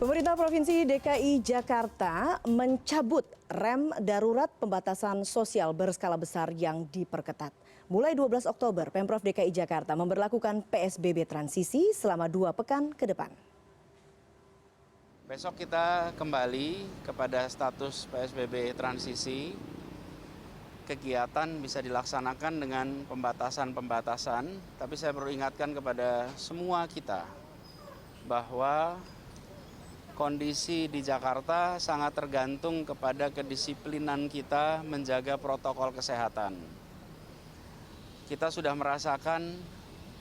Pemerintah Provinsi DKI Jakarta mencabut rem darurat pembatasan sosial berskala besar yang diperketat. Mulai 12 Oktober, Pemprov DKI Jakarta memberlakukan PSBB transisi selama 2 pekan ke depan. Besok kita kembali kepada status PSBB transisi. Kegiatan bisa dilaksanakan dengan pembatasan-pembatasan, tapi saya perlu ingatkan kepada semua kita bahwa kondisi di Jakarta sangat tergantung kepada kedisiplinan kita menjaga protokol kesehatan. Kita sudah merasakan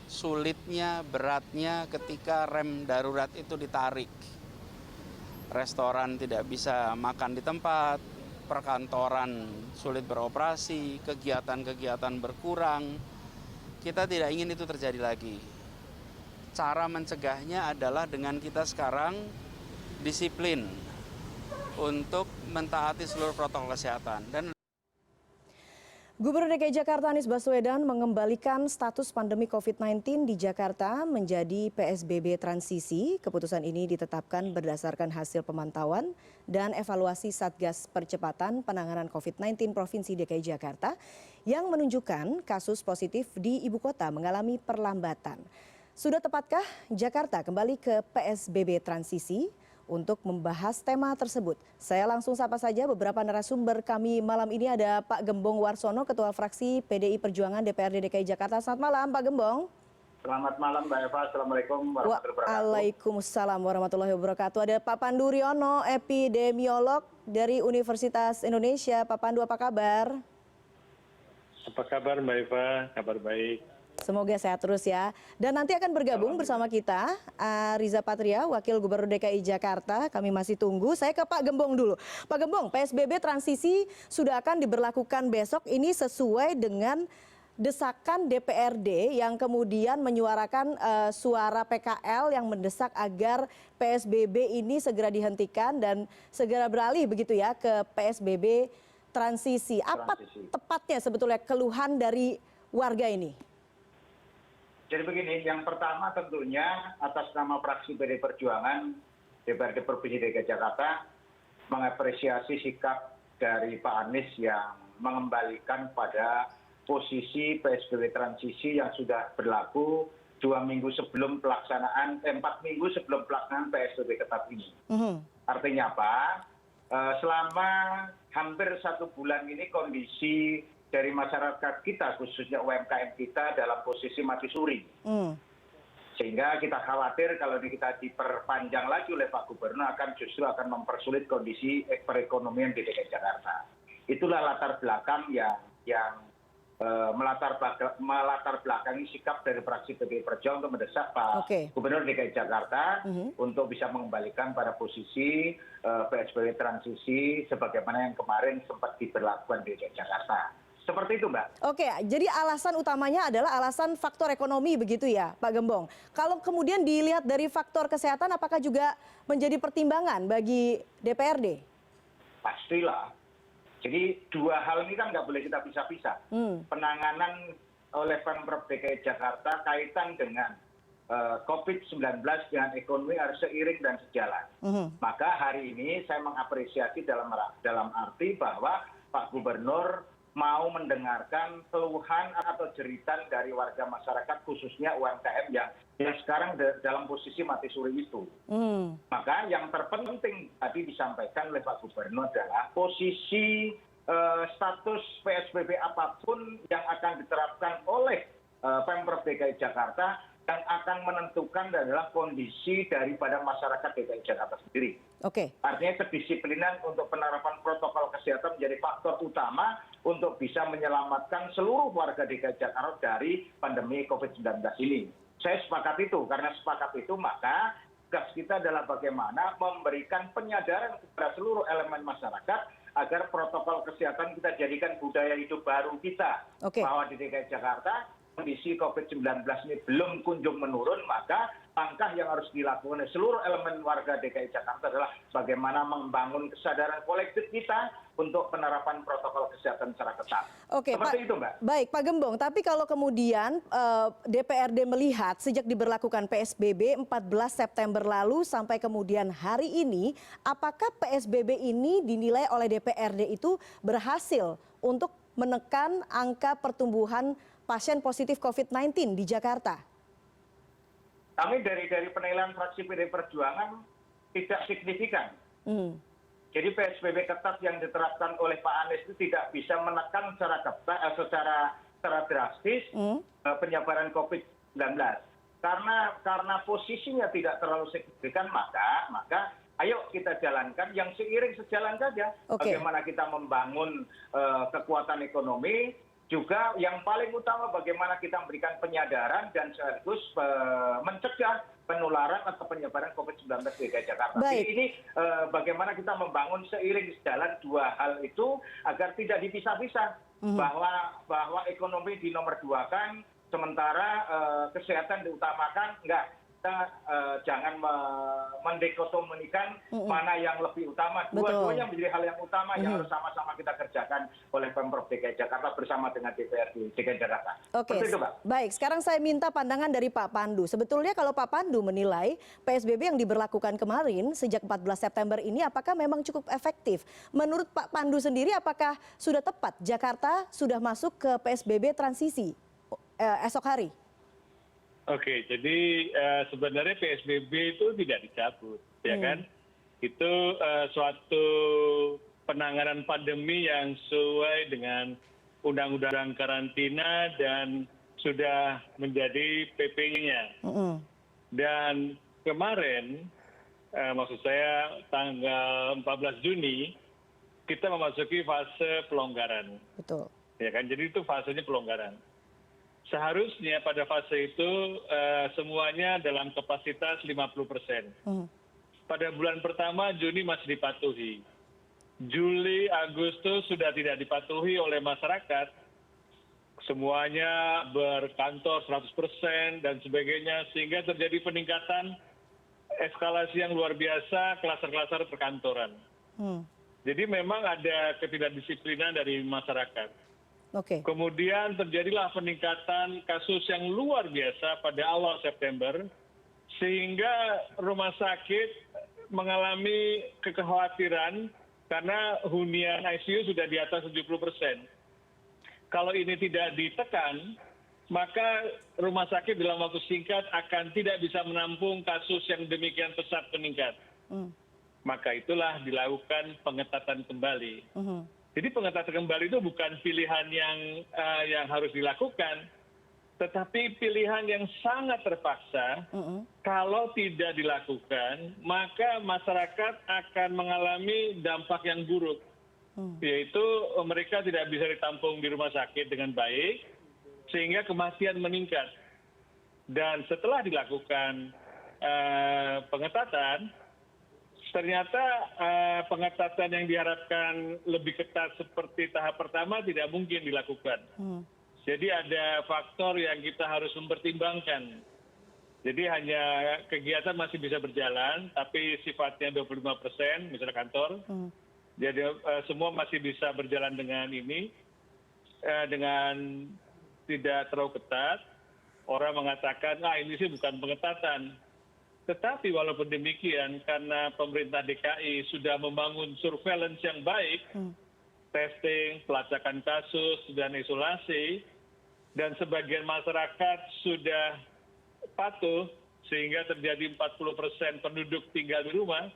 sulitnya, beratnya ketika rem darurat itu ditarik. Restoran tidak bisa makan di tempat, perkantoran sulit beroperasi, kegiatan-kegiatan berkurang. Kita tidak ingin itu terjadi lagi. Cara mencegahnya adalah dengan kita sekarang disiplin untuk mentaati seluruh protokol kesehatan. Gubernur DKI Jakarta Anies Baswedan mengembalikan status pandemi COVID-19 di Jakarta menjadi PSBB transisi. Keputusan ini ditetapkan berdasarkan hasil pemantauan dan evaluasi Satgas Percepatan Penanganan COVID-19 Provinsi DKI Jakarta yang menunjukkan kasus positif di ibu kota mengalami perlambatan. Sudah tepatkah Jakarta kembali ke PSBB transisi? Untuk membahas tema tersebut, saya langsung sapa saja beberapa narasumber kami malam ini. Ada Pak Gembong Warsono, Ketua Fraksi PDI Perjuangan DPRD DKI Jakarta. Selamat malam Pak Gembong. Selamat malam Mbak Eva, Assalamualaikum warahmatullahi wabarakatuh. Waalaikumsalam warahmatullahi wabarakatuh. Ada Pak Pandu Riono, epidemiolog dari Universitas Indonesia. Pak Pandu, apa kabar? Apa kabar Mbak Eva? Kabar baik. Semoga sehat terus ya. Dan nanti akan bergabung bersama kita Riza Patria, Wakil Gubernur DKI Jakarta. Kami masih tunggu. Saya ke Pak Gembong dulu. Pak Gembong, PSBB transisi sudah akan diberlakukan besok. Ini sesuai dengan desakan DPRD yang kemudian menyuarakan suara PKL yang mendesak agar PSBB ini segera dihentikan dan segera beralih begitu ya ke PSBB transisi. Apa tepatnya sebetulnya keluhan dari warga ini? Jadi begini, yang pertama tentunya atas nama fraksi PDI Perjuangan DPRD Provinsi DKI Jakarta mengapresiasi sikap dari Pak Anies yang mengembalikan pada posisi PSBB transisi yang sudah berlaku 4 minggu sebelum pelaksanaan PSBB ketat ini. Artinya apa? Selama hampir 1 bulan ini kondisi dari masyarakat kita, khususnya UMKM kita dalam posisi mati suri. Sehingga kita khawatir kalau kita diperpanjang lagi oleh Pak Gubernur justru akan mempersulit kondisi perekonomian di DKI Jakarta. Itulah latar belakang yang melatar belakangi sikap dari fraksi PDI Perjuangan untuk mendesak Pak Gubernur DKI Jakarta untuk bisa mengembalikan pada posisi PSBB transisi sebagaimana yang kemarin sempat diberlakukan di DKI Jakarta. Seperti itu Mbak. Oke, jadi alasan utamanya adalah alasan faktor ekonomi begitu ya Pak Gembong. Kalau kemudian dilihat dari faktor kesehatan apakah juga menjadi pertimbangan bagi DPRD? Pastilah. Jadi 2 hal ini kan nggak boleh kita pisah-pisah. Penanganan oleh Pemprov DKI Jakarta kaitan dengan COVID-19 dengan ekonomi harus seiring dan sejalan. Maka hari ini saya mengapresiasi dalam arti bahwa Pak Gubernur mau mendengarkan keluhan atau jeritan dari warga masyarakat khususnya UMKM yang sekarang dalam posisi mati suri itu. Maka yang terpenting tadi disampaikan oleh Pak Gubernur adalah posisi status PSBB apapun yang akan diterapkan oleh Pemprov DKI Jakarta yang akan menentukan adalah kondisi daripada masyarakat DKI Jakarta sendiri. Artinya kedisiplinan untuk penerapan protokol kesehatan menjadi faktor utama untuk bisa menyelamatkan seluruh warga DKI Jakarta dari pandemi COVID-19 ini. Saya sepakat itu, karena sepakat itu maka tugas kita adalah bagaimana memberikan penyadaran kepada seluruh elemen masyarakat agar protokol kesehatan kita jadikan budaya hidup baru kita. Bahwa di DKI Jakarta kondisi COVID-19 ini belum kunjung menurun, maka langkah yang harus dilakukan oleh seluruh elemen warga DKI Jakarta adalah bagaimana membangun kesadaran kolektif kita untuk penerapan protokol kesehatan secara ketat. Oke, Seperti itu, Mbak. Baik, Pak Gembong. Tapi kalau kemudian DPRD melihat sejak diberlakukan PSBB 14 September lalu sampai kemudian hari ini, apakah PSBB ini dinilai oleh DPRD itu berhasil untuk menekan angka pertumbuhan pasien positif COVID-19 di Jakarta? Kami dari penilaian fraksi PD Perjuangan tidak signifikan. Jadi PSBB ketat yang diterapkan oleh Pak Anies itu tidak bisa menekan secara drastis penyebaran COVID-19. Karena posisinya tidak terlalu signifikan, maka ayo kita jalankan yang seiring sejalan saja. Bagaimana kita membangun kekuatan ekonomi, juga yang paling utama bagaimana kita memberikan penyadaran dan sekaligus mencegah penularan atau penyebaran COVID-19 di DKI Jakarta. Jadi ini bagaimana kita membangun seiring sejalan dua hal itu agar tidak dipisah-pisah. Bahwa ekonomi dinomorduakan, sementara kesehatan diutamakan. Enggak. Kita jangan mendikotomikan mana yang lebih utama. Dua-duanya menjadi hal yang utama yang harus sama-sama kita kerjakan oleh Pemprov DKI Jakarta bersama dengan DPRD DKI Jakarta. Oke, baik. Sekarang saya minta pandangan dari Pak Pandu. Sebetulnya kalau Pak Pandu menilai PSBB yang diberlakukan kemarin sejak 14 September ini apakah memang cukup efektif? Menurut Pak Pandu sendiri apakah sudah tepat Jakarta sudah masuk ke PSBB transisi esok hari? Oke, jadi sebenarnya PSBB itu tidak dicabut, ya kan? Itu suatu penanganan pandemi yang sesuai dengan undang-undang karantina dan sudah menjadi PP-nya. Dan kemarin, maksud saya tanggal 14 Juni, kita memasuki fase pelonggaran. Betul. Ya kan, jadi itu fasenya pelonggaran. Seharusnya pada fase itu semuanya dalam kapasitas 50%. Pada bulan pertama Juni masih dipatuhi. Juli, Agustus sudah tidak dipatuhi oleh masyarakat. Semuanya berkantor 100% dan sebagainya sehingga terjadi peningkatan eskalasi yang luar biasa klaster-klaster perkantoran. Jadi memang ada ketidakdisiplinan dari masyarakat. Kemudian terjadilah peningkatan kasus yang luar biasa pada awal September, sehingga rumah sakit mengalami kekhawatiran karena hunian ICU sudah di atas 70%. Kalau ini tidak ditekan, maka rumah sakit dalam waktu singkat akan tidak bisa menampung kasus yang demikian pesat meningkat. Maka itulah dilakukan pengetatan kembali. Jadi pengetatan kembali itu bukan pilihan yang harus dilakukan, tetapi pilihan yang sangat terpaksa. Kalau tidak dilakukan, maka masyarakat akan mengalami dampak yang buruk, yaitu mereka tidak bisa ditampung di rumah sakit dengan baik, sehingga kematian meningkat. Dan setelah dilakukan pengetatan, ternyata pengetatan yang diharapkan lebih ketat seperti tahap pertama tidak mungkin dilakukan. Jadi ada faktor yang kita harus mempertimbangkan. Jadi hanya kegiatan masih bisa berjalan, tapi sifatnya 25%, misalnya kantor. Jadi semua masih bisa berjalan dengan ini, dengan tidak terlalu ketat. Orang mengatakan, ini sih bukan pengetatan. Tetapi walaupun demikian, karena pemerintah DKI sudah membangun surveillance yang baik, testing, pelacakan kasus, dan isolasi, dan sebagian masyarakat sudah patuh, sehingga terjadi 40% penduduk tinggal di rumah,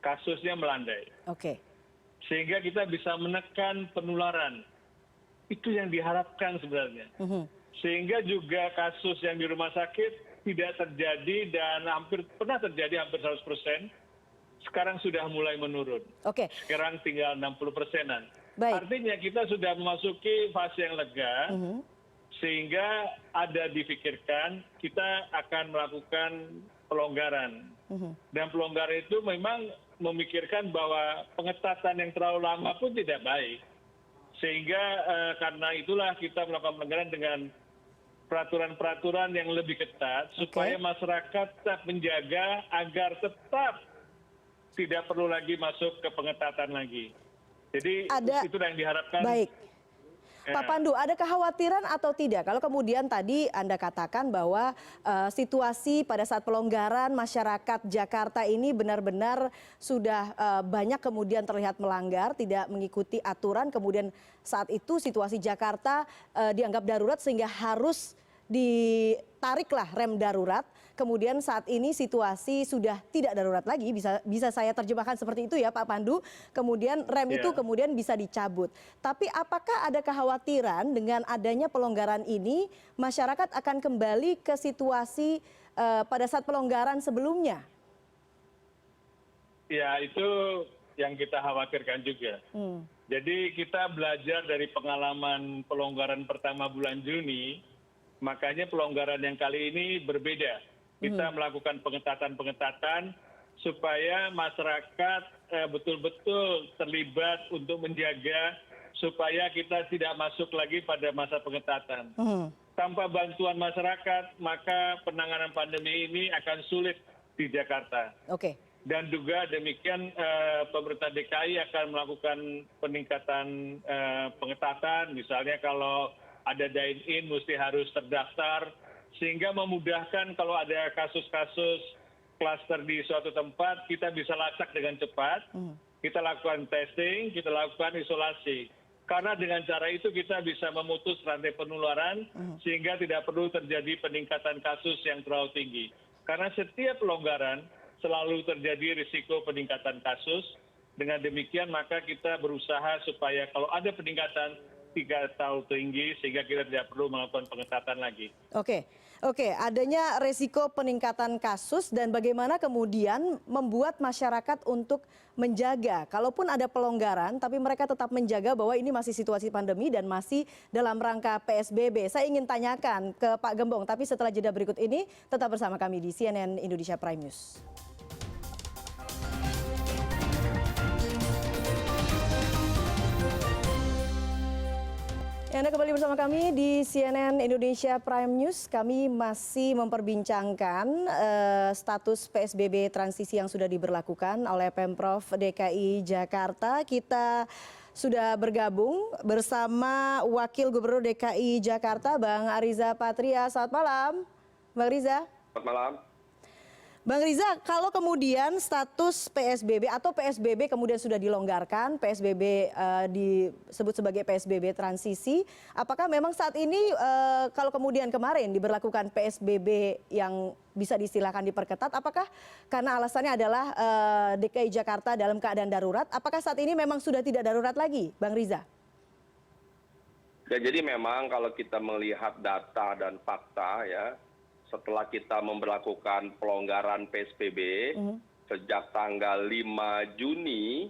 kasusnya melandai. Sehingga kita bisa menekan penularan. Itu yang diharapkan sebenarnya. Sehingga juga kasus yang di rumah sakit tidak terjadi dan pernah terjadi hampir 100%, sekarang sudah mulai menurun. Sekarang tinggal 60%-an. Artinya kita sudah memasuki fase yang lega, sehingga ada dipikirkan kita akan melakukan pelonggaran. Dan pelonggaran itu memang memikirkan bahwa pengetatan yang terlalu lama pun tidak baik. Sehingga karena itulah kita melakukan pelonggaran dengan peraturan-peraturan yang lebih ketat supaya masyarakat tetap menjaga agar tetap tidak perlu lagi masuk ke pengetatan lagi. Jadi itu yang diharapkan. Baik. Pak Pandu, ada kekhawatiran atau tidak kalau kemudian tadi Anda katakan bahwa situasi pada saat pelonggaran masyarakat Jakarta ini benar-benar sudah banyak kemudian terlihat melanggar, tidak mengikuti aturan, kemudian saat itu situasi Jakarta dianggap darurat sehingga harus ditariklah rem darurat. Kemudian saat ini situasi sudah tidak darurat lagi, bisa saya terjemahkan seperti itu ya Pak Pandu. Kemudian rem itu kemudian bisa dicabut. Tapi apakah ada kekhawatiran dengan adanya pelonggaran ini masyarakat akan kembali ke situasi pada saat pelonggaran sebelumnya? Ya, itu yang kita khawatirkan juga. Jadi kita belajar dari pengalaman pelonggaran pertama bulan Juni, makanya pelonggaran yang kali ini berbeda. Kita melakukan pengetatan-pengetatan supaya masyarakat betul-betul terlibat untuk menjaga supaya kita tidak masuk lagi pada masa pengetatan. Tanpa bantuan masyarakat, maka penanganan pandemi ini akan sulit di Jakarta. Dan juga demikian pemerintah DKI akan melakukan peningkatan pengetatan, misalnya kalau ada dine-in mesti harus terdaftar, sehingga memudahkan kalau ada kasus-kasus klaster di suatu tempat, kita bisa lacak dengan cepat, kita lakukan testing, kita lakukan isolasi. Karena dengan cara itu kita bisa memutus rantai penularan, sehingga tidak perlu terjadi peningkatan kasus yang terlalu tinggi. Karena setiap pelonggaran selalu terjadi risiko peningkatan kasus. Dengan demikian maka kita berusaha supaya kalau ada peningkatan tidak terlalu tinggi sehingga kita tidak perlu melakukan pengetatan lagi. Oke, adanya resiko peningkatan kasus dan bagaimana kemudian membuat masyarakat untuk menjaga, kalaupun ada pelonggaran, tapi mereka tetap menjaga bahwa ini masih situasi pandemi dan masih dalam rangka PSBB. Saya ingin tanyakan ke Pak Gembong, tapi setelah jeda berikut ini tetap bersama kami di CNN Indonesia Prime News. Anda kembali bersama kami di CNN Indonesia Prime News. Kami masih memperbincangkan status PSBB transisi yang sudah diberlakukan oleh Pemprov DKI Jakarta. Kita sudah bergabung bersama Wakil Gubernur DKI Jakarta, Bang Ariza Patria. Selamat malam, Bang Riza. Selamat malam. Bang Riza, kalau kemudian status PSBB atau PSBB kemudian sudah dilonggarkan, PSBB disebut sebagai PSBB transisi, apakah memang saat ini kalau kemudian kemarin diberlakukan PSBB yang bisa diistilahkan diperketat, apakah karena alasannya adalah DKI Jakarta dalam keadaan darurat, apakah saat ini memang sudah tidak darurat lagi, Bang Riza? Ya, jadi memang kalau kita melihat data dan fakta ya, setelah kita memberlakukan pelonggaran PSBB sejak tanggal 5 Juni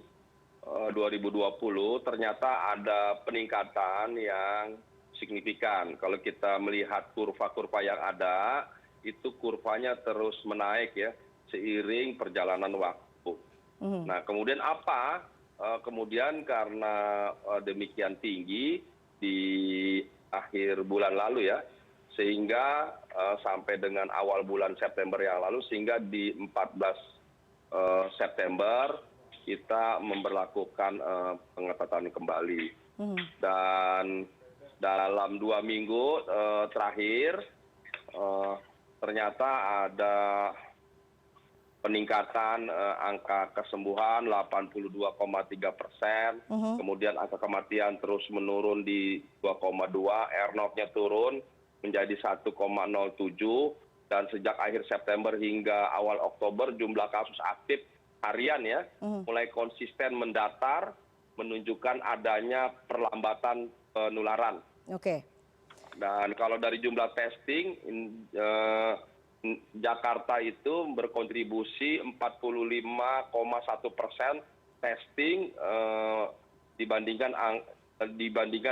2020 ternyata ada peningkatan yang signifikan. Kalau kita melihat kurva-kurva yang ada, itu kurvanya terus menaik ya seiring perjalanan waktu. Nah, kemudian apa? Kemudian karena demikian tinggi di akhir bulan lalu ya, sehingga sampai dengan awal bulan September yang lalu, sehingga di 14 September kita memberlakukan pengetatan kembali. Dan dalam 2 minggu terakhir ternyata ada peningkatan angka kesembuhan 82,3%, kemudian angka kematian terus menurun di 2,2, R0-nya turun menjadi 1,07, dan sejak akhir September hingga awal Oktober jumlah kasus aktif harian ya mulai konsisten mendatar, menunjukkan adanya perlambatan penularan. Dan kalau dari jumlah testing, Jakarta itu berkontribusi 45,1% testing dibandingkan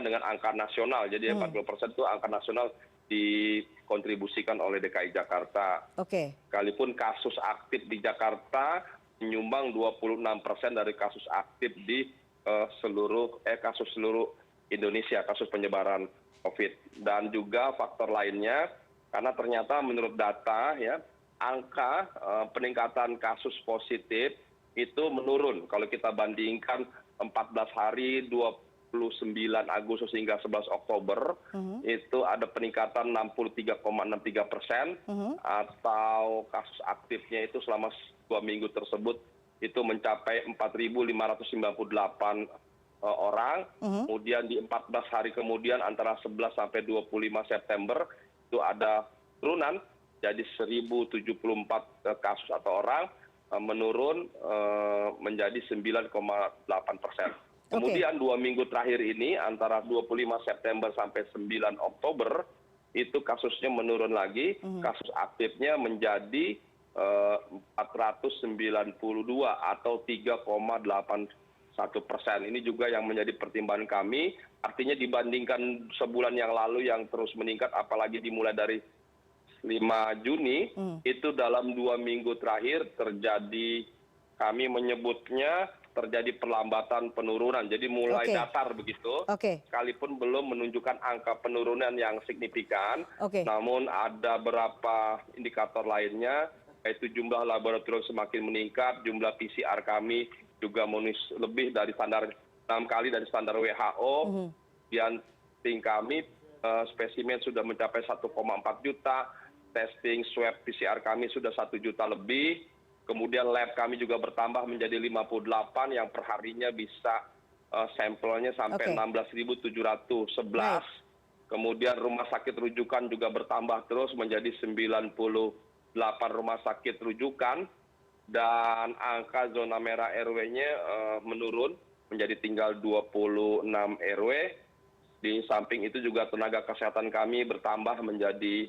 dengan angka nasional. Jadi 40% itu angka nasional dikontribusikan oleh DKI Jakarta. Sekalipun kasus aktif di Jakarta menyumbang 26% dari kasus aktif di kasus seluruh Indonesia, kasus penyebaran COVID. Dan juga faktor lainnya, karena ternyata menurut data ya, angka peningkatan kasus positif itu menurun. Kalau kita bandingkan 14 hari 29 Agustus hingga 11 Oktober, itu ada peningkatan 63,63%, atau kasus aktifnya itu selama 2 minggu tersebut itu mencapai 4.598 orang. Kemudian di 14 hari kemudian antara 11 sampai 25 September itu ada turunan jadi 1.074 kasus atau orang, menurun menjadi 9,8%. Kemudian 2 minggu terakhir ini antara 25 September sampai 9 Oktober itu kasusnya menurun lagi, kasus aktifnya menjadi 492 atau 3,81%. Ini juga yang menjadi pertimbangan kami, artinya dibandingkan sebulan yang lalu yang terus meningkat, apalagi dimulai dari 5 Juni, itu dalam 2 minggu terakhir terjadi, kami menyebutnya terjadi perlambatan penurunan, jadi mulai datar begitu, sekalipun belum menunjukkan angka penurunan yang signifikan, namun ada beberapa indikator lainnya, yaitu jumlah laboratorium semakin meningkat, jumlah PCR kami juga lebih dari standar 6 kali dari standar WHO, dan testing kami spesimen sudah mencapai 1,4 juta, testing swab PCR kami sudah 1 juta lebih, kemudian lab kami juga bertambah menjadi 58 yang perharinya bisa sampelnya sampai 16.711. Kemudian rumah sakit rujukan juga bertambah terus menjadi 98 rumah sakit rujukan, dan angka zona merah RW-nya menurun menjadi tinggal 26 RW. Di samping itu juga tenaga kesehatan kami bertambah menjadi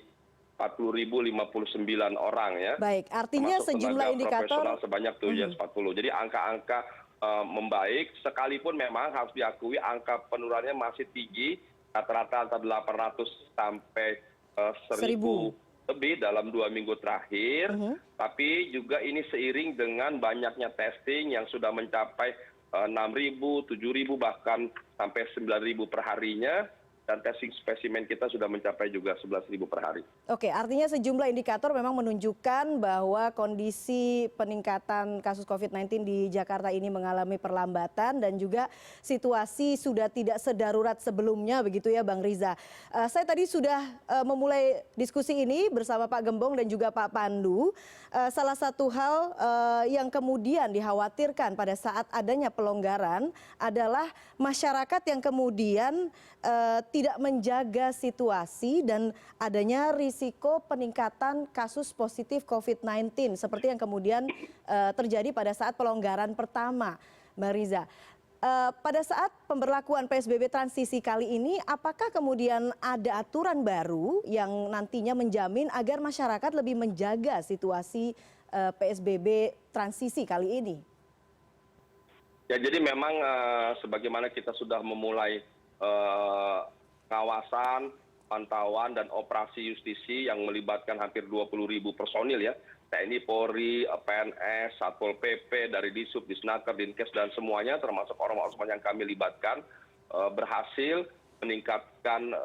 40.059 orang ya. Baik, artinya termasuk sejumlah tenaga indikator profesional sebanyak 740. Jadi angka-angka membaik, sekalipun memang harus diakui angka penurunannya masih tinggi, rata-rata antara 800 sampai 1.000 lebih dalam 2 minggu terakhir, tapi juga ini seiring dengan banyaknya testing yang sudah mencapai 6.000, 7.000, bahkan sampai 9.000 per harinya, dan testing spesimen kita sudah mencapai juga 11.000 per hari. Oke, artinya sejumlah indikator memang menunjukkan bahwa kondisi peningkatan kasus COVID-19 di Jakarta ini mengalami perlambatan dan juga situasi sudah tidak sedarurat sebelumnya begitu ya Bang Riza. Saya tadi sudah memulai diskusi ini bersama Pak Gembong dan juga Pak Pandu. Salah satu hal yang kemudian dikhawatirkan pada saat adanya pelonggaran adalah masyarakat yang kemudian tidak menjaga situasi dan adanya risiko peningkatan kasus positif COVID-19 seperti yang kemudian terjadi pada saat pelonggaran pertama, Mbak Riza. Pada saat pemberlakuan PSBB transisi kali ini, apakah kemudian ada aturan baru yang nantinya menjamin agar masyarakat lebih menjaga situasi PSBB transisi kali ini? Ya, jadi memang sebagaimana kita sudah memulai pengawasan, pantauan, dan operasi justisi yang melibatkan hampir 20.000 personil ya, TNI, Polri, PNS, Satpol PP, dari Disub, Disnaker, Dinkes, dan semuanya termasuk orang-orang yang kami libatkan, berhasil meningkatkan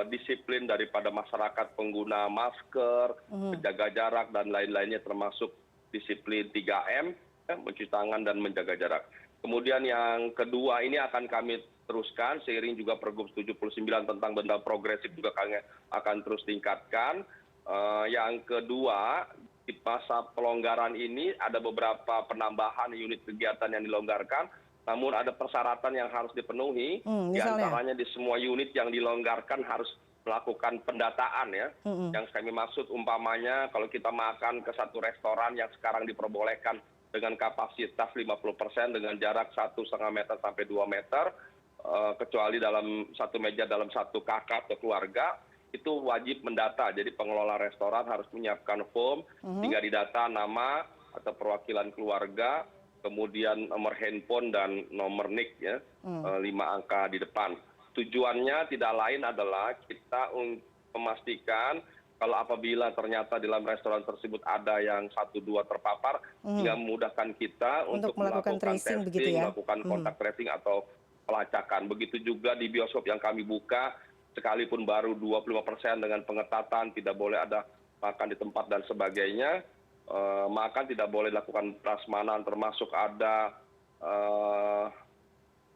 disiplin daripada masyarakat pengguna masker, menjaga jarak, dan lain-lainnya termasuk disiplin 3M, mencuci tangan dan menjaga jarak. Kemudian yang kedua ini akan kami teruskan seiring juga Pergub 79 tentang denda progresif juga kami akan terus tingkatkan. Yang kedua, di masa pelonggaran ini ada beberapa penambahan unit kegiatan yang dilonggarkan, namun ada persyaratan yang harus dipenuhi. Di antaranya di semua unit yang dilonggarkan harus melakukan pendataan ya. Yang kami maksud umpamanya kalau kita makan ke satu restoran yang sekarang diperbolehkan dengan kapasitas 50% dengan jarak 1,5 meter sampai 2 meter, kecuali dalam satu meja dalam satu kakak atau keluarga, itu wajib mendata. Jadi pengelola restoran harus menyiapkan form sehingga didata nama atau perwakilan keluarga, kemudian nomor handphone dan nomor NIK ya, 5 angka di depan. Tujuannya tidak lain adalah kita memastikan kalau apabila ternyata dalam restoran tersebut ada yang 1-2 terpapar, hingga memudahkan kita untuk melakukan tracing, testing, melakukan kontak tracing atau pelacakan. Begitu juga di bioskop yang kami buka, sekalipun baru 25% dengan pengetatan, tidak boleh ada makan di tempat dan sebagainya. Makan tidak boleh dilakukan prasmanan, termasuk ada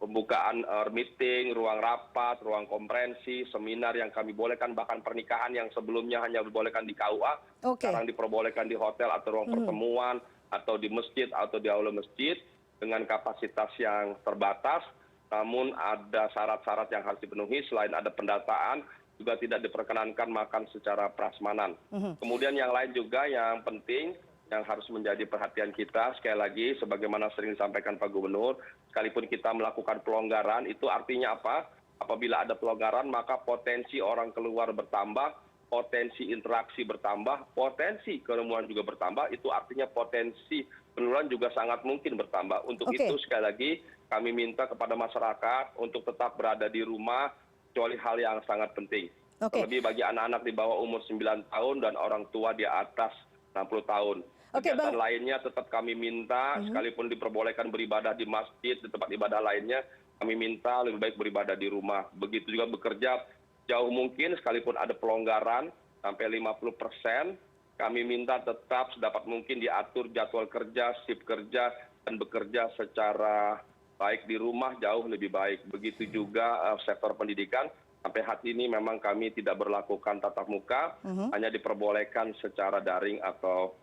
pembukaan meeting, ruang rapat, ruang konferensi, seminar yang kami bolehkan, bahkan pernikahan yang sebelumnya hanya dibolehkan di KUA, sekarang diperbolehkan di hotel atau ruang pertemuan, atau di masjid atau di aula masjid dengan kapasitas yang terbatas, namun ada syarat-syarat yang harus dipenuhi. Selain ada pendataan, juga tidak diperkenankan makan secara prasmanan. Kemudian yang lain juga yang penting, yang harus menjadi perhatian kita, sekali lagi, sebagaimana sering disampaikan Pak Gubernur, sekalipun kita melakukan pelonggaran, itu artinya apa? Apabila ada pelonggaran, maka potensi orang keluar bertambah, potensi interaksi bertambah, potensi kerumunan juga bertambah, itu artinya potensi penularan juga sangat mungkin bertambah. Untuk itu, sekali lagi, kami minta kepada masyarakat untuk tetap berada di rumah, kecuali hal yang sangat penting. Terlebih bagi anak-anak di bawah umur 9 tahun dan orang tua di atas 60 tahun. Kegiatan lainnya tetap kami minta, sekalipun diperbolehkan beribadah di masjid, di tempat ibadah lainnya, kami minta lebih baik beribadah di rumah. Begitu juga bekerja jauh mungkin, sekalipun ada pelonggaran sampai 50%, kami minta tetap sedapat mungkin diatur jadwal kerja, shift kerja, dan bekerja secara baik di rumah jauh lebih baik. Begitu juga sektor pendidikan, sampai hari ini memang kami tidak berlakukan tatap muka, hanya diperbolehkan secara daring atau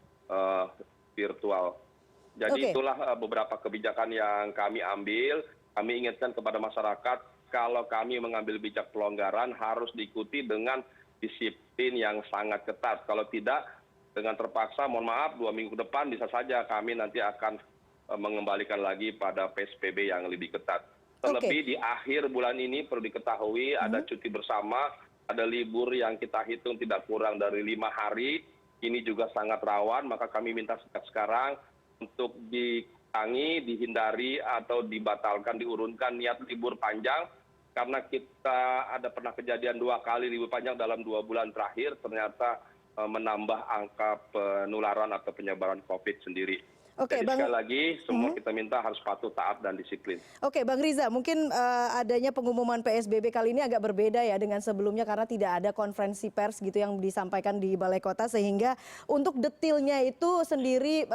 virtual. Jadi itulah beberapa kebijakan yang kami ambil. Kami ingatkan kepada masyarakat, kalau kami mengambil bijak pelonggaran harus diikuti dengan disiplin yang sangat ketat. Kalau tidak, dengan terpaksa, mohon maaf, 2 minggu ke depan bisa saja kami nanti akan mengembalikan lagi pada PSBB yang lebih ketat. Terlebih di akhir bulan ini perlu diketahui ada cuti bersama, ada libur yang kita hitung tidak kurang dari 5 hari. Ini juga sangat rawan, maka kami minta sejak sekarang untuk dikurangi, dihindari, atau dibatalkan, diurunkan niat libur panjang. Karena kita ada pernah kejadian 2 kali libur panjang dalam 2 bulan terakhir, ternyata menambah angka penularan atau penyebaran COVID sendiri. Jadi sekali lagi, semua kita minta harus patuh, taat, dan disiplin. Oke, Bang Riza, mungkin adanya pengumuman PSBB kali ini agak berbeda ya dengan sebelumnya karena tidak ada konferensi pers gitu yang disampaikan di Balai Kota, sehingga untuk detailnya itu sendiri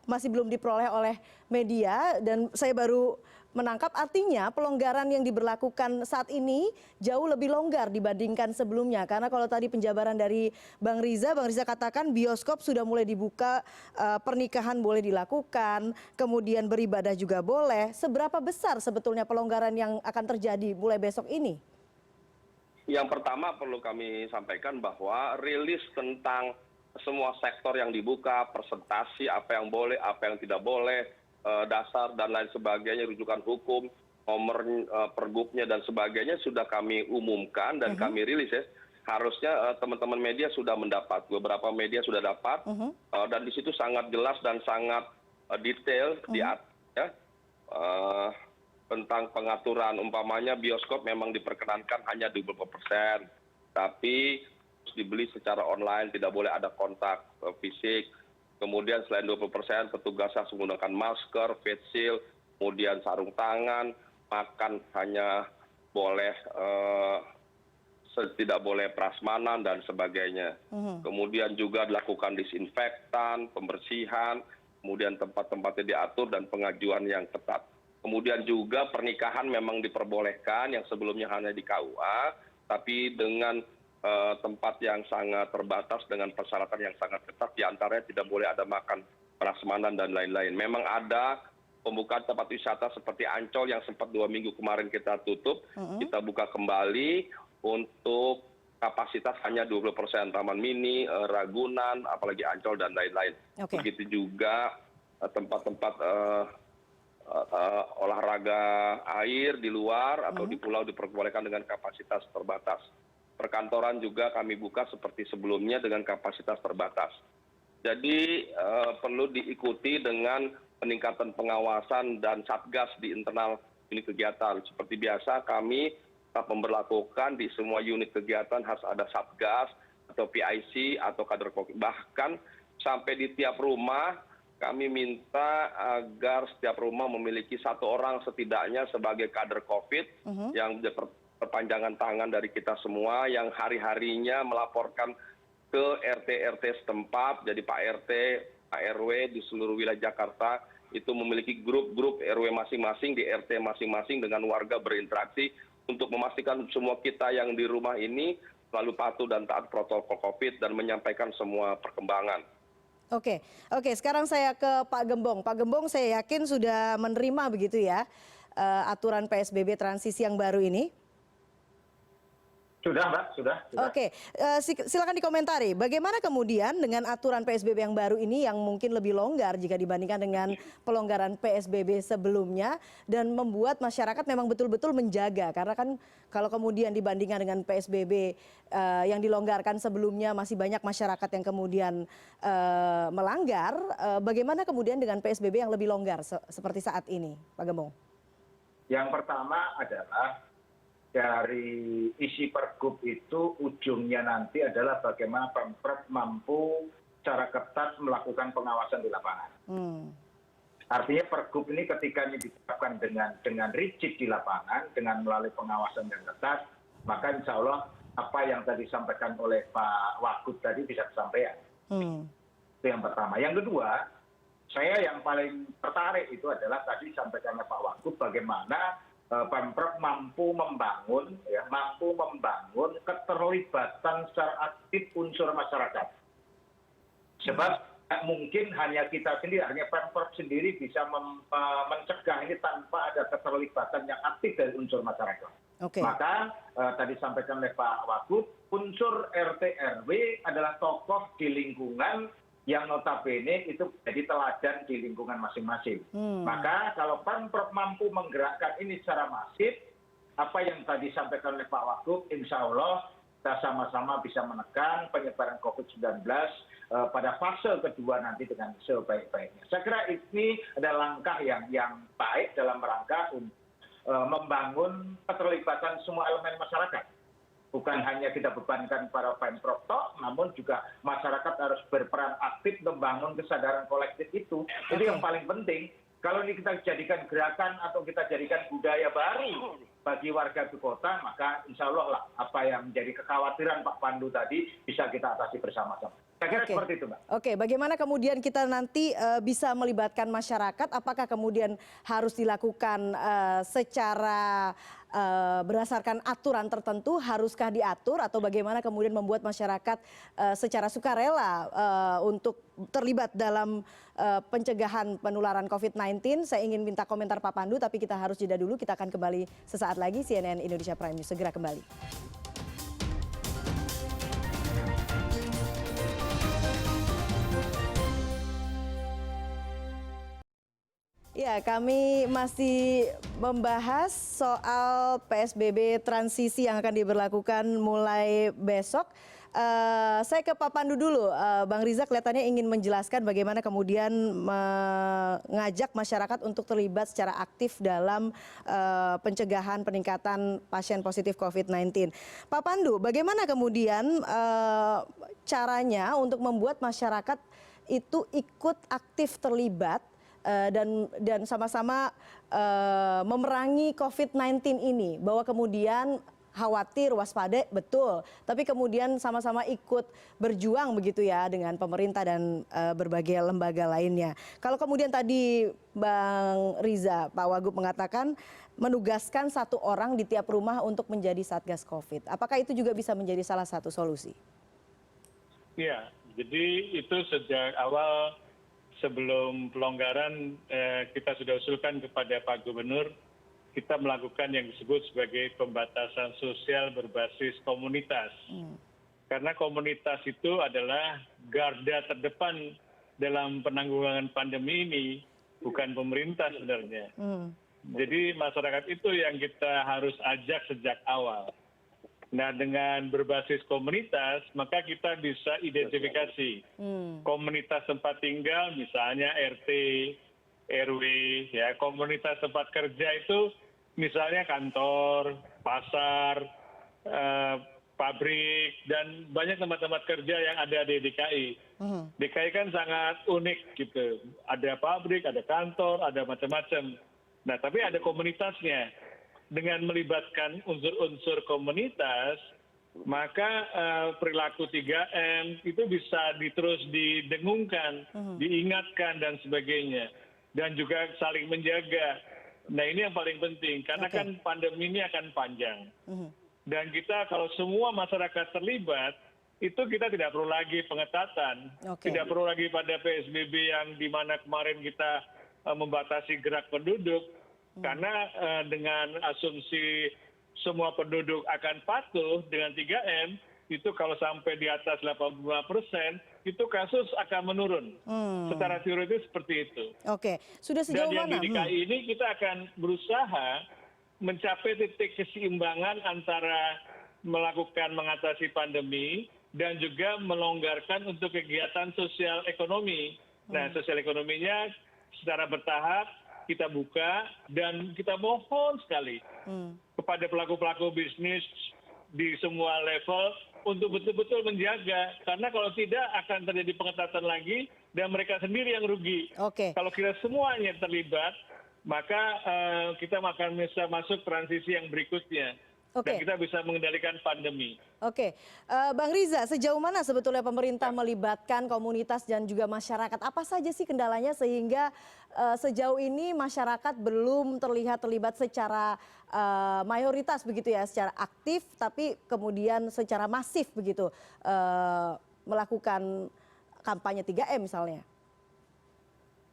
masih belum diperoleh oleh media, dan saya baru menangkap artinya pelonggaran yang diberlakukan saat ini jauh lebih longgar dibandingkan sebelumnya. Karena kalau tadi penjabaran dari Bang Riza katakan bioskop sudah mulai dibuka, pernikahan boleh dilakukan, kemudian beribadah juga boleh. Seberapa besar sebetulnya pelonggaran yang akan terjadi mulai besok ini? Yang pertama perlu kami sampaikan bahwa rilis tentang semua sektor yang dibuka, presentasi apa yang boleh, apa yang tidak boleh, dasar dan lain sebagainya, rujukan hukum, nomor pergubnya dan sebagainya sudah kami umumkan dan kami rilis ya. Harusnya teman-teman media sudah mendapat, beberapa media sudah dapat, dan di situ sangat jelas dan sangat detail tentang pengaturan. Umpamanya bioskop memang diperkenankan hanya 20%, tapi harus dibeli secara online, tidak boleh ada kontak fisik. Kemudian selain 20%, petugas harus menggunakan masker, face shield, kemudian sarung tangan, makan hanya boleh tidak boleh prasmanan dan sebagainya. Kemudian juga dilakukan disinfektan, pembersihan, kemudian tempat-tempatnya diatur dan pengajuan yang ketat. Kemudian juga pernikahan memang diperbolehkan yang sebelumnya hanya di KUA, tapi dengan tempat yang sangat terbatas dengan persyaratan yang sangat ketat, diantaranya tidak boleh ada makan prasmanan dan lain-lain. Memang ada pembukaan tempat wisata seperti Ancol yang sempat 2 minggu kemarin kita tutup, kita buka kembali untuk kapasitas hanya 20%, Taman Mini, Ragunan, apalagi Ancol dan lain-lain. Begitu juga tempat-tempat olahraga air di luar atau di pulau diperbolehkan dengan kapasitas terbatas. Perkantoran juga kami buka seperti sebelumnya dengan kapasitas terbatas. Jadi perlu diikuti dengan peningkatan pengawasan dan satgas di internal unit kegiatan. Seperti biasa kami tetap memberlakukan di semua unit kegiatan harus ada satgas atau PIC atau kader COVID. Bahkan sampai di tiap rumah kami minta agar setiap rumah memiliki 1 orang setidaknya sebagai kader COVID yang perpanjangan tangan dari kita semua yang hari-harinya melaporkan ke RT-RT setempat. Jadi Pak RT, Pak RW di seluruh wilayah Jakarta itu memiliki grup-grup RW masing-masing di RT masing-masing dengan warga berinteraksi untuk memastikan semua kita yang di rumah ini selalu patuh dan taat protokol COVID dan menyampaikan semua perkembangan. Oke, oke. Sekarang saya ke Pak Gembong. Pak Gembong, saya yakin sudah menerima begitu ya aturan PSBB transisi yang baru ini. Sudah, Mbak, sudah. Oke, silakan dikomentari. Bagaimana kemudian dengan aturan PSBB yang baru ini yang mungkin lebih longgar jika dibandingkan dengan pelonggaran PSBB sebelumnya dan membuat masyarakat memang betul-betul menjaga karena kan kalau kemudian dibandingkan dengan PSBB yang dilonggarkan sebelumnya masih banyak masyarakat yang kemudian melanggar. Bagaimana kemudian dengan PSBB yang lebih longgar seperti saat ini, Pak Gembong? Yang pertama adalah dari isi pergub itu ujungnya nanti adalah bagaimana Pemprov mampu secara ketat melakukan pengawasan di lapangan. Artinya pergub ini ketika ini diterapkan dengan rigid di lapangan, dengan melalui pengawasan yang ketat, maka insya Allah apa yang tadi disampaikan oleh Pak Wagub tadi bisa disampaikan. Itu yang pertama. Yang kedua, saya yang paling tertarik itu adalah tadi disampaikan oleh Pak Wagub bagaimana Pemprov mampu membangun keterlibatan secara aktif unsur masyarakat. Sebab mungkin hanya kita sendiri, hanya Pemprov sendiri bisa mencegah ini tanpa ada keterlibatan yang aktif dari unsur masyarakat. Maka tadi sampaikan oleh Pak Wagub, unsur RT RW adalah tokoh di lingkungan yang notabene itu jadi teladan di lingkungan masing-masing. Maka kalau Pemprov mampu menggerakkan ini secara masif, apa yang tadi disampaikan oleh Pak Wagub, insya Allah kita sama-sama bisa menekan penyebaran COVID-19 pada fase kedua nanti dengan sebaik-baiknya. Saya kira ini adalah langkah yang baik dalam rangka untuk membangun keterlibatan semua elemen masyarakat. Bukan hanya kita bebankan para Pemprov tok, namun juga masyarakat harus berperan aktif membangun kesadaran kolektif itu. Itu yang paling penting. Kalau ini kita jadikan gerakan atau kita jadikan budaya baru bagi warga ibu kota, maka insya Allah lah apa yang menjadi kekhawatiran Pak Pandu tadi bisa kita atasi bersama-sama. Saya kira seperti itu, Mbak. Oke, bagaimana kemudian kita nanti bisa melibatkan masyarakat? Apakah kemudian harus dilakukan secara berdasarkan aturan tertentu, haruskah diatur atau bagaimana kemudian membuat masyarakat secara sukarela untuk terlibat dalam pencegahan penularan COVID-19? Saya ingin minta komentar Pak Pandu, tapi kita harus jeda dulu. Kita akan kembali sesaat lagi. CNN Indonesia Prime News segera kembali. Ya, kami masih membahas soal PSBB transisi yang akan diberlakukan mulai besok. Saya ke Pak Pandu dulu. Bang Riza kelihatannya ingin menjelaskan bagaimana kemudian mengajak masyarakat untuk terlibat secara aktif dalam pencegahan peningkatan pasien positif COVID-19. Pak Pandu, bagaimana kemudian caranya untuk membuat masyarakat itu ikut aktif terlibat dan sama-sama memerangi COVID-19 ini, bahwa kemudian khawatir, waspada, betul, tapi kemudian sama-sama ikut berjuang begitu ya dengan pemerintah dan berbagai lembaga lainnya. Kalau kemudian tadi Bang Riza, Pak Wagub mengatakan menugaskan satu orang di tiap rumah untuk menjadi Satgas COVID, apakah itu juga bisa menjadi salah satu solusi? Ya, jadi itu sejak awal sebelum pelonggaran kita sudah usulkan kepada Pak Gubernur, kita melakukan yang disebut sebagai pembatasan sosial berbasis komunitas. Karena komunitas itu adalah garda terdepan dalam penanggulangan pandemi ini, bukan pemerintah sebenarnya. Jadi masyarakat itu yang kita harus ajak sejak awal. Nah, dengan berbasis komunitas, maka kita bisa identifikasi komunitas tempat tinggal, misalnya RT, RW, ya, komunitas tempat kerja itu misalnya kantor, pasar, pabrik, dan banyak tempat-tempat kerja yang ada di DKI. DKI kan sangat unik gitu, ada pabrik, ada kantor, ada macam-macam. Nah, tapi ada komunitasnya. dengan melibatkan unsur-unsur komunitas, maka perilaku 3M itu bisa terus didengungkan, diingatkan dan sebagainya. Dan juga saling menjaga. Nah ini yang paling penting, karena kan pandemi ini akan panjang. Dan kita kalau semua masyarakat terlibat, itu kita tidak perlu lagi pengetatan, tidak perlu lagi pada PSBB yang di mana kemarin kita membatasi gerak penduduk, karena dengan asumsi semua penduduk akan patuh dengan 3M, itu kalau sampai di atas 85%, itu kasus akan menurun. Secara teoritis seperti itu. Oke, sudah sejauh Dan yang mana? di DKI ini kita akan berusaha mencapai titik keseimbangan antara melakukan mengatasi pandemi dan juga melonggarkan untuk kegiatan sosial ekonomi. Nah, sosial ekonominya secara bertahap kita buka dan kita mohon sekali kepada pelaku-pelaku bisnis di semua level untuk betul-betul menjaga. Karena kalau tidak akan terjadi pengetatan lagi dan mereka sendiri yang rugi. Kalau kita semuanya terlibat, maka kita akan bisa masuk transisi yang berikutnya. Dan kita bisa mengendalikan pandemi. Bang Riza, sejauh mana sebetulnya pemerintah melibatkan komunitas dan juga masyarakat? Apa saja sih kendalanya sehingga sejauh ini masyarakat belum terlihat terlibat secara mayoritas begitu ya, secara aktif, tapi kemudian secara masif begitu melakukan kampanye 3M misalnya?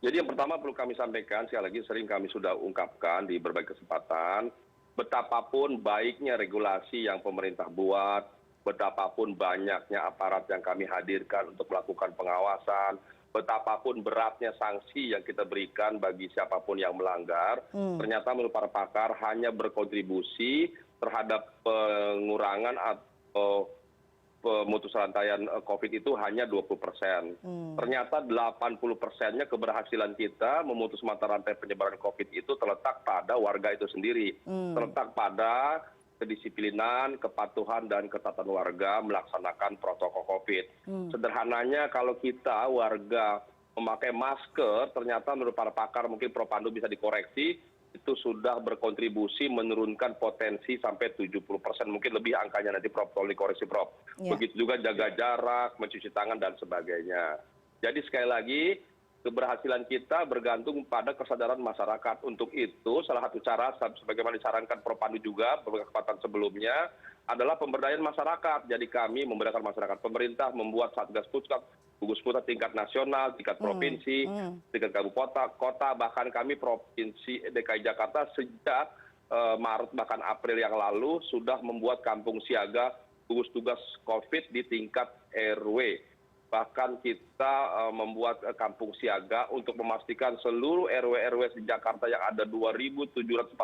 Jadi yang pertama perlu kami sampaikan, sekali lagi sering kami sudah ungkapkan di berbagai kesempatan, betapapun baiknya regulasi yang pemerintah buat, betapapun banyaknya aparat yang kami hadirkan untuk melakukan pengawasan, betapapun beratnya sanksi yang kita berikan bagi siapapun yang melanggar, ternyata menurut para pakar hanya berkontribusi terhadap pengurangan atau pemutus rantaian COVID itu hanya 20%. Ternyata 80%-nya keberhasilan kita memutus mata rantai penyebaran COVID itu terletak pada warga itu sendiri. Terletak pada kedisiplinan, kepatuhan, dan ketatan warga melaksanakan protokol COVID. Sederhananya kalau kita warga memakai masker, ternyata menurut para pakar, mungkin Prof. Pandu bisa dikoreksi, itu sudah berkontribusi menurunkan potensi sampai 70%, mungkin lebih angkanya nanti Prof. Tolong dikoreksi Prof. Begitu juga jaga jarak, mencuci tangan, dan sebagainya. Jadi sekali lagi, keberhasilan kita bergantung pada kesadaran masyarakat. Untuk itu, salah satu cara, sebagaimana disarankan Prof. Pandu juga, beberapa kesempatan sebelumnya, adalah pemberdayaan masyarakat. Jadi kami memberdayakan masyarakat. Pemerintah membuat Satgas Puskap, gugus tugas tingkat nasional, tingkat provinsi, tingkat kabupaten, kota, bahkan kami Provinsi DKI Jakarta sejak Maret bahkan April yang lalu sudah membuat kampung siaga gugus tugas COVID di tingkat RW. Bahkan kita membuat kampung siaga untuk memastikan seluruh RW-RW di Jakarta yang ada 2.741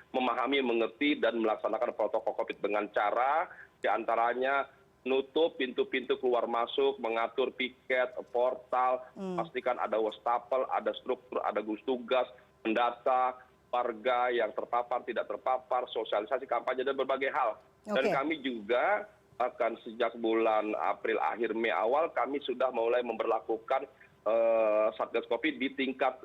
memahami, mengerti, dan melaksanakan protokol COVID dengan cara diantaranya nutup pintu-pintu keluar masuk, mengatur piket, portal, pastikan ada wastafel, ada struktur, ada gugus tugas, mendata warga yang terpapar, tidak terpapar, sosialisasi kampanye, dan berbagai hal. Dan kami juga akan sejak bulan April akhir Mei awal kami sudah mulai memberlakukan Satgas Covid di tingkat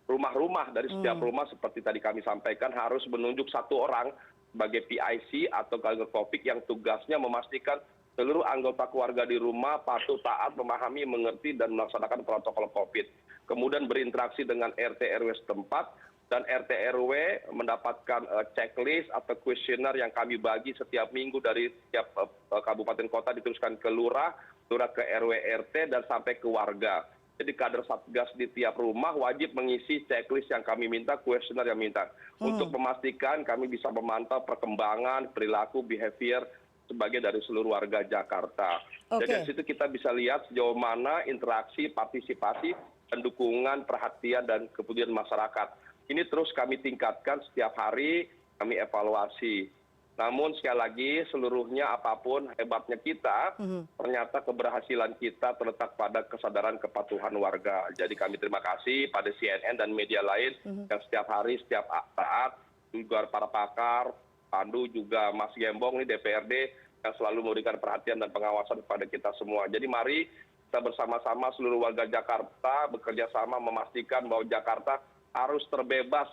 rumah-rumah. Dari setiap rumah seperti tadi kami sampaikan harus menunjuk satu orang sebagai PIC atau Coordinator Covid yang tugasnya memastikan seluruh anggota keluarga di rumah patuh, taat, memahami, mengerti, dan melaksanakan protokol COVID. Kemudian berinteraksi dengan RT RW setempat, dan RT RW mendapatkan checklist atau kuesioner yang kami bagi setiap minggu dari setiap kabupaten kota diteruskan ke lurah, lurah ke RW RT, dan sampai ke warga. Jadi kader Satgas di tiap rumah wajib mengisi checklist yang kami minta, kuesioner yang minta. Untuk memastikan kami bisa memantau perkembangan, perilaku, behavior sebagai dari seluruh warga Jakarta. Jadi dari situ kita bisa lihat sejauh mana interaksi, partisipasi, dan dukungan, perhatian, dan kepedulian masyarakat. Ini terus kami tingkatkan setiap hari, kami evaluasi. Namun sekali lagi seluruhnya apapun hebatnya kita, ternyata keberhasilan kita terletak pada kesadaran kepatuhan warga. Jadi kami terima kasih pada CNN dan media lain yang setiap hari, setiap saat, juga para pakar, Pandu, juga Mas Gembong, ini DPRD, yang selalu memberikan perhatian dan pengawasan kepada kita semua. Jadi mari kita bersama-sama seluruh warga Jakarta bekerja sama memastikan bahwa Jakarta harus terbebas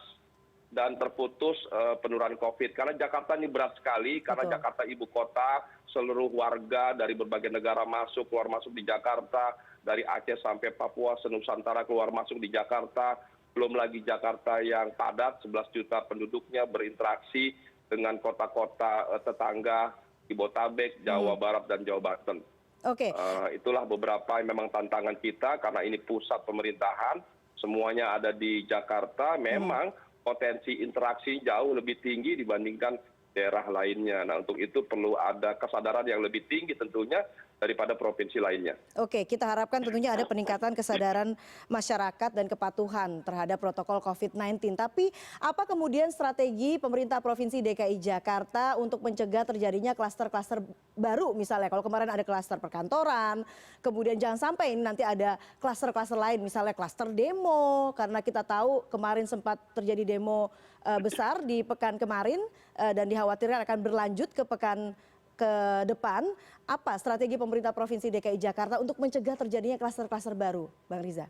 dan terputus penurunan COVID. Karena Jakarta ini berat sekali, karena Betul. Jakarta ibu kota, seluruh warga dari berbagai negara masuk, keluar masuk di Jakarta, dari Aceh sampai Papua, senusantara keluar masuk di Jakarta, belum lagi Jakarta yang padat, 11 juta penduduknya berinteraksi dengan kota-kota tetangga, Jabodetabek, Jawa Barat, dan Jawa Banten. Oke. Itulah beberapa yang memang tantangan kita, karena ini pusat pemerintahan, semuanya ada di Jakarta, memang potensi interaksi jauh lebih tinggi dibandingkan daerah lainnya. Nah, untuk itu perlu ada kesadaran yang lebih tinggi tentunya daripada provinsi lainnya. Oke, kita harapkan tentunya ada peningkatan kesadaran masyarakat dan kepatuhan terhadap protokol COVID-19. Tapi apa kemudian strategi pemerintah Provinsi DKI Jakarta untuk mencegah terjadinya klaster-klaster baru misalnya? Kalau kemarin ada klaster perkantoran, kemudian jangan sampai ini nanti ada klaster-klaster lain, misalnya klaster demo. Karena kita tahu kemarin sempat terjadi demo besar di pekan kemarin dan dikhawatirkan akan berlanjut ke pekan ke depan. Apa strategi pemerintah Provinsi DKI Jakarta untuk mencegah terjadinya klaster-klaster baru, Bang Riza?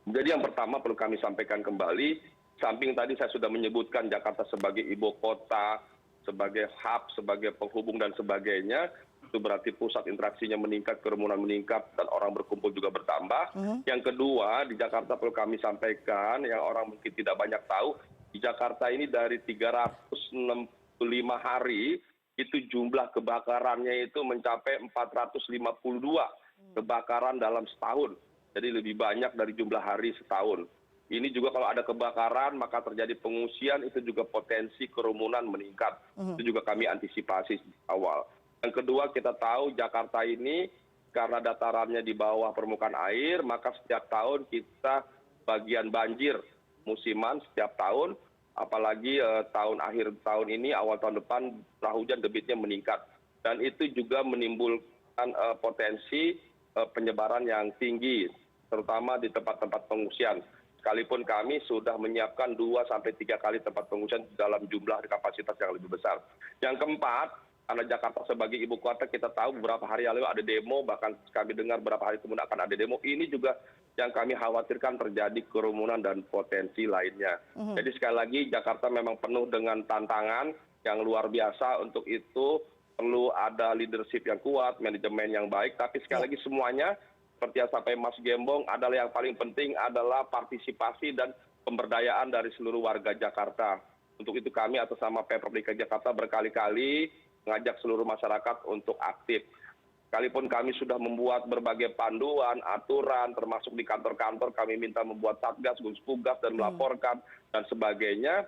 Jadi yang pertama perlu kami sampaikan kembali, samping tadi saya sudah menyebutkan Jakarta sebagai ibu kota, sebagai hub, sebagai penghubung dan sebagainya, itu berarti pusat interaksinya meningkat, kerumunan meningkat, dan orang berkumpul juga bertambah. Yang kedua, di Jakarta perlu kami sampaikan, yang orang mungkin tidak banyak tahu, di Jakarta ini dari 365 hari, itu jumlah kebakarannya itu mencapai 452 kebakaran dalam setahun. Jadi lebih banyak dari jumlah hari setahun. Ini juga kalau ada kebakaran maka terjadi pengungsian, itu juga potensi kerumunan meningkat. Itu juga kami antisipasi di awal. Yang kedua, kita tahu Jakarta ini karena datarannya di bawah permukaan air, maka setiap tahun kita bagian banjir musiman setiap tahun. Apalagi tahun akhir tahun ini, awal tahun depan, curah hujan debitnya meningkat. Dan itu juga menimbulkan potensi penyebaran yang tinggi, terutama di tempat-tempat pengungsian. Sekalipun kami sudah menyiapkan 2-3 kali tempat pengungsian dalam jumlah kapasitas yang lebih besar. Yang keempat, karena Jakarta sebagai ibu kota, kita tahu beberapa hari lalu ada demo, bahkan kami dengar beberapa hari kemudian akan ada demo. Ini juga yang kami khawatirkan terjadi kerumunan dan potensi lainnya. Jadi sekali lagi Jakarta memang penuh dengan tantangan yang luar biasa. Untuk itu perlu ada leadership yang kuat, manajemen yang baik. Tapi sekali lagi semuanya seperti yang sampai Mas Gembong adalah yang paling penting adalah partisipasi dan pemberdayaan dari seluruh warga Jakarta. Untuk itu kami atas nama Pemprov DKI Jakarta berkali-kali mengajak seluruh masyarakat untuk aktif. Sekalipun kami sudah membuat berbagai panduan, aturan, termasuk di kantor-kantor kami minta membuat satgas, gugus tugas, dan melaporkan, dan sebagainya,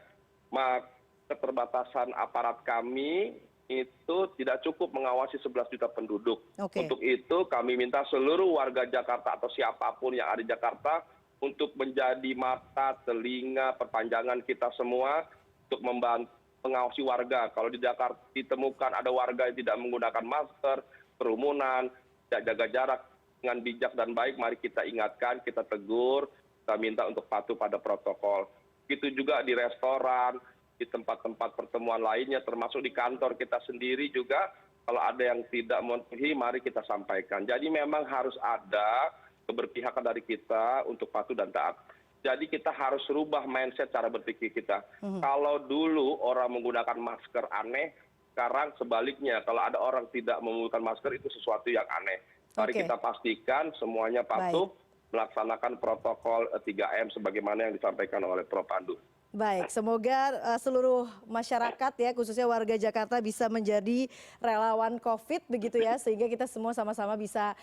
maka keterbatasan aparat kami itu tidak cukup mengawasi 11 juta penduduk. Untuk itu kami minta seluruh warga Jakarta atau siapapun yang ada di Jakarta untuk menjadi mata, telinga, perpanjangan kita semua untuk membantu mengawasi warga. Kalau di Jakarta ditemukan ada warga yang tidak menggunakan masker, kerumunan, tidak jaga jarak dengan bijak dan baik, mari kita ingatkan, kita tegur, kita minta untuk patuh pada protokol. Itu juga di restoran, di tempat-tempat pertemuan lainnya, termasuk di kantor kita sendiri juga, kalau ada yang tidak memenuhi, mari kita sampaikan. Jadi memang harus ada keberpihakan dari kita untuk patuh dan taat. Jadi kita harus rubah mindset cara berpikir kita. Kalau dulu orang menggunakan masker aneh, sekarang sebaliknya, kalau ada orang tidak menggunakan masker itu sesuatu yang aneh. Mari kita pastikan semuanya patuh, melaksanakan protokol 3M sebagaimana yang disampaikan oleh Prof. Pandu. Baik, semoga seluruh masyarakat ya, khususnya warga Jakarta bisa menjadi relawan COVID begitu ya, sehingga kita semua sama-sama bisa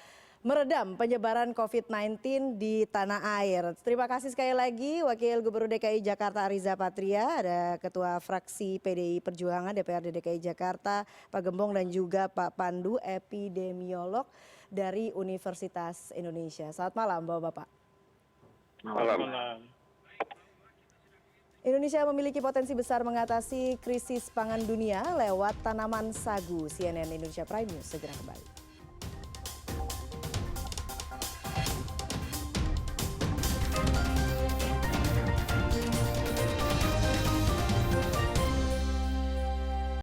meredam penyebaran COVID-19 di tanah air. Terima kasih sekali lagi Wakil Gubernur DKI Jakarta Ariza Patria, ada Ketua Fraksi PDI Perjuangan DPRD DKI Jakarta Pak Gembong, dan juga Pak Pandu, epidemiolog dari Universitas Indonesia. Selamat malam Bapak-Bapak. Malam. Indonesia memiliki potensi besar mengatasi krisis pangan dunia lewat tanaman sagu. CNN Indonesia Prime News segera kembali.